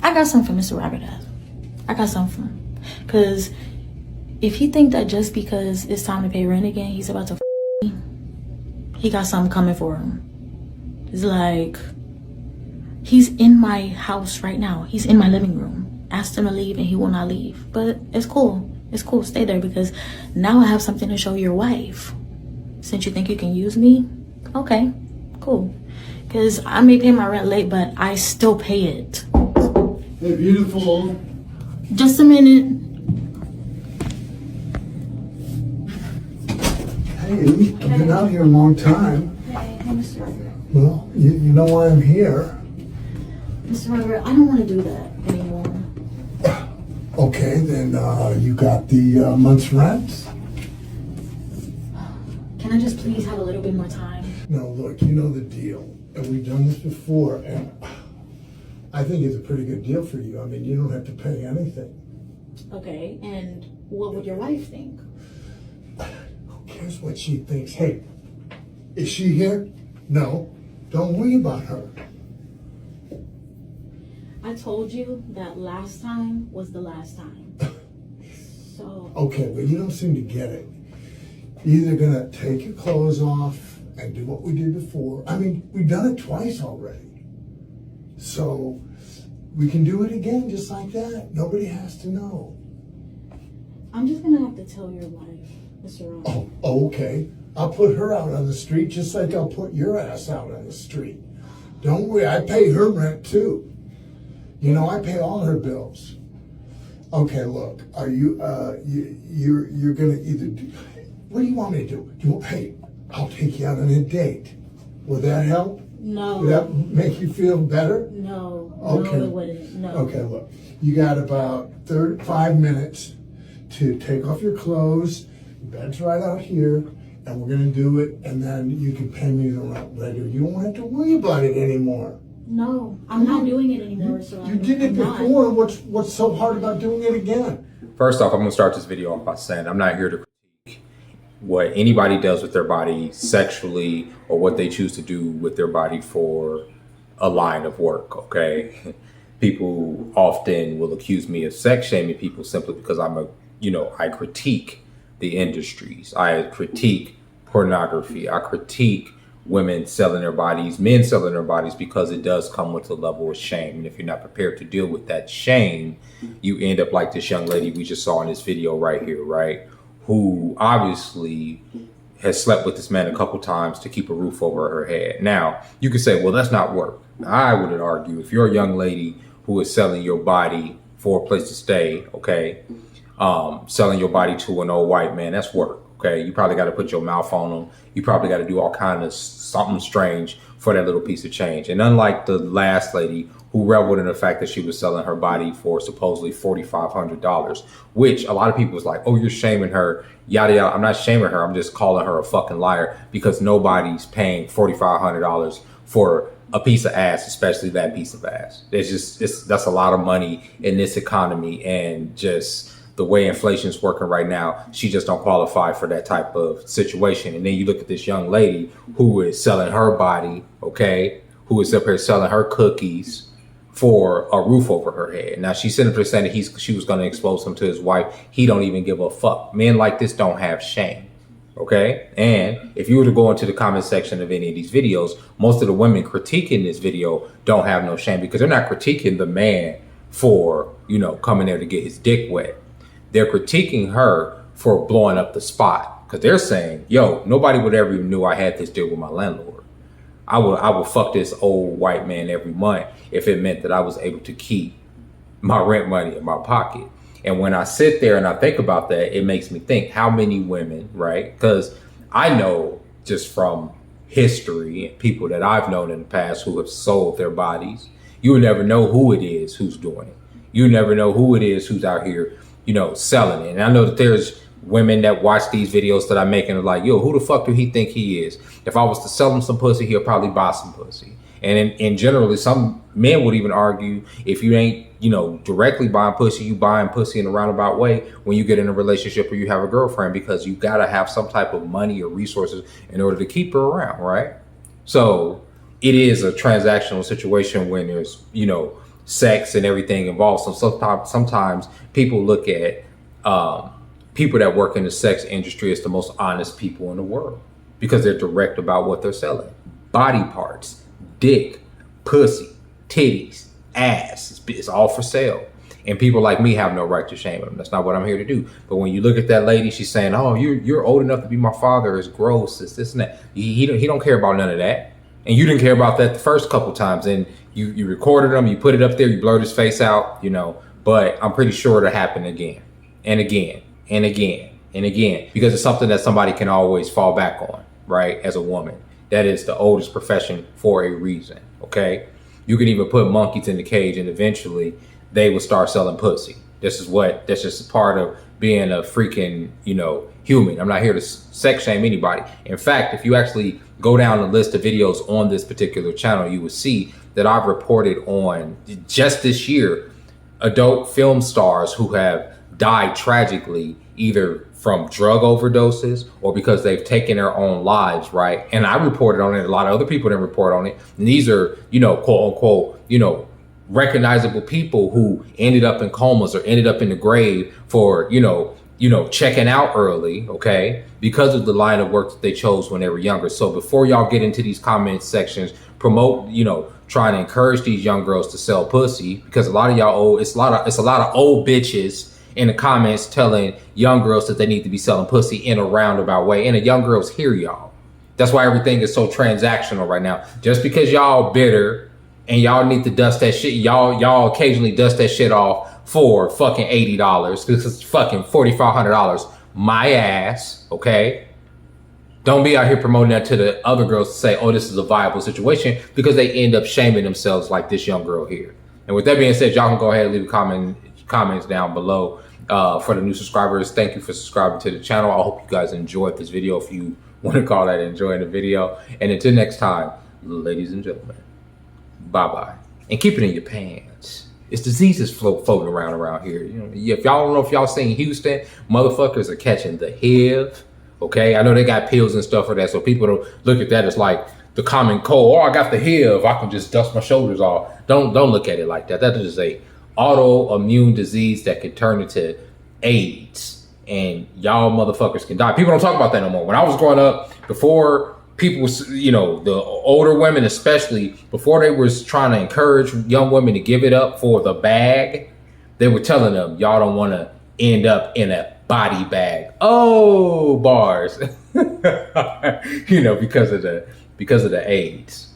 I got something for Mr. Robert F. I got something for him. Because if he think that just because it's time to pay rent again, he's about to me, he got something coming for him. It's like, he's in my house right now. He's in my living room. Asked him to leave and he will not leave. But it's cool. It's cool. Stay there because now I have something to show your wife. Since you think you can use me, okay, cool. Because I may pay my rent late, but I still pay it. Hey, beautiful. Just a minute. Hey, I've been out here a long time. Hey, Mr. Robert. Well, you know why I'm here. Mr. Robert, I don't want to do that anymore. Okay, then you got the month's rent? Can I just please have a little bit more time? No, look, you know the deal. And we've done this before, and I think it's a pretty good deal for you. I mean, you don't have to pay anything. Okay, and what would your wife think? Who cares what she thinks? Hey, is she here? No, don't worry about her. I told you that last time was the last time. So. Okay, well, you don't seem to get it. You're either gonna take your clothes off and do what we did before. I mean, we've done it twice already. So we can do it again just like that. Nobody has to know. I'm just gonna have to tell your wife, Mr. Rob. Oh, okay. I'll put her out on the street just like I'll put your ass out on the street. Don't worry, I pay her rent too. You know, I pay all her bills. Okay, look, are you, you're gonna either do, what do you want me to do? Hey, I'll take you out on a date. Will that help? No. Would that make you feel better? No. Okay. No, it wouldn't. No. Okay, look, you got about 5 minutes to take off your clothes. Bed's right out here, and we're gonna do it, and then you can pay me the rent later. You won't have to worry about it anymore. No, I'm not doing it anymore, Sir. You did it before. What's so hard about doing it again? First off, I'm going to start this video off by saying I'm not here to critique what anybody does with their body sexually or what they choose to do with their body for a line of work, okay? People often will accuse me of sex shaming people simply because I critique the industries. I critique pornography. I critique women selling their bodies, men selling their bodies, because it does come with a level of shame. And if you're not prepared to deal with that shame, you end up like this young lady we just saw in this video right here, right? Who obviously has slept with this man a couple times to keep a roof over her head. Now, you could say, well, that's not work. I would argue if you're a young lady who is selling your body for a place to stay, okay, selling your body to an old white man, that's work. Okay, you probably got to put your mouth on them. You probably got to do all kind of something strange for that little piece of change. And unlike the last lady who reveled in the fact that she was selling her body for supposedly $4,500, which a lot of people was like, oh, you're shaming her, yada, yada. I'm not shaming her. I'm just calling her a fucking liar because nobody's paying $4,500 for a piece of ass, especially that piece of ass. That's a lot of money in this economy, and just the way inflation's working right now, she just don't qualify for that type of situation. And then you look at this young lady who is selling her body, okay, who is up here selling her cookies for a roof over her head. Now she's sitting there saying that she was going to expose him to his wife. He don't even give a fuck. Men like this don't have shame, okay? And if you were to go into the comment section of any of these videos, most of the women critiquing this video don't have no shame because they're not critiquing the man for, coming there to get his dick wet. They're critiquing her for blowing up the spot because they're saying, yo, nobody would ever even knew I had this deal with my landlord. I would fuck this old white man every month if it meant that I was able to keep my rent money in my pocket. And when I sit there and I think about that, it makes me think how many women, right? Because I know just from history and people that I've known in the past who have sold their bodies, you will never know who it is who's doing it. You never know who it is who's out here selling it. And I know that there's women that watch these videos that I make and are like, yo, who the fuck do he think he is? If I was to sell him some pussy, he'll probably buy some pussy. And generally, some men would even argue if you ain't, directly buying pussy, you buying pussy in a roundabout way when you get in a relationship or you have a girlfriend, because you got to have some type of money or resources in order to keep her around, right? So it is a transactional situation when there's, sex and everything involved. So sometimes people look at people that work in the sex industry as the most honest people in the world because they're direct about what they're selling. Body parts, dick, pussy, titties, ass. It's all for sale. And people like me have no right to shame them. That's not what I'm here to do. But when you look at that lady, she's saying, "Oh, you're old enough to be my father. It's gross. It's this and that." He don't care about none of that. And you didn't care about that the first couple times. And you recorded him, you put it up there, you blurred his face out, you know. But I'm pretty sure it'll happen again and again and again and again because it's something that somebody can always fall back on, right? As a woman, that is the oldest profession for a reason. Okay, you can even put monkeys in the cage, and eventually they will start selling pussy. That's just part of being a freaking, you know, human. I'm not here to sex shame anybody. In fact, if you actually go down the list of videos on this particular channel, you will see that I've reported on just this year adult film stars who have died tragically, either from drug overdoses or because they've taken their own lives, right? And I reported on it. A lot of other people didn't report on it. And these are, you know, quote unquote, you know, recognizable people who ended up in comas or ended up in the grave for, you know, checking out early, okay, because of the line of work that they chose when they were younger. So before y'all get into these comment sections, promote, you know, trying to encourage these young girls to sell pussy, because a lot of y'all old, it's a lot of old bitches in the comments telling young girls that they need to be selling pussy in a roundabout way, and the young girls hear y'all. That's why everything is so transactional right now. Just because y'all bitter and y'all need to dust that shit, y'all occasionally dust that shit off for fucking $80 because it's fucking $4,500. My ass, okay? Don't be out here promoting that to the other girls to say, oh, this is a viable situation, because they end up shaming themselves like this young girl here. And with that being said, y'all can go ahead and leave comments down below. For the new subscribers, thank you for subscribing to the channel. I hope you guys enjoyed this video, if you want to call that enjoying the video. And until next time, ladies and gentlemen, bye-bye. And keep it in your pants. It's diseases floating around here. You know, if y'all don't know if y'all seen Houston, motherfuckers are catching the HIV. Okay, I know they got pills and stuff for that, so people don't look at that as like the common cold. Oh, I got the HIV, I can just dust my shoulders off. Don't look at it like that. That is a autoimmune disease that can turn into AIDS, and y'all motherfuckers can die. People don't talk about that no more. When I was growing up, before people, you know, the older women especially, before they was trying to encourage young women to give it up for the bag, they were telling them, y'all don't want to end up in a body bag. Oh, bars. You know, because of the AIDS.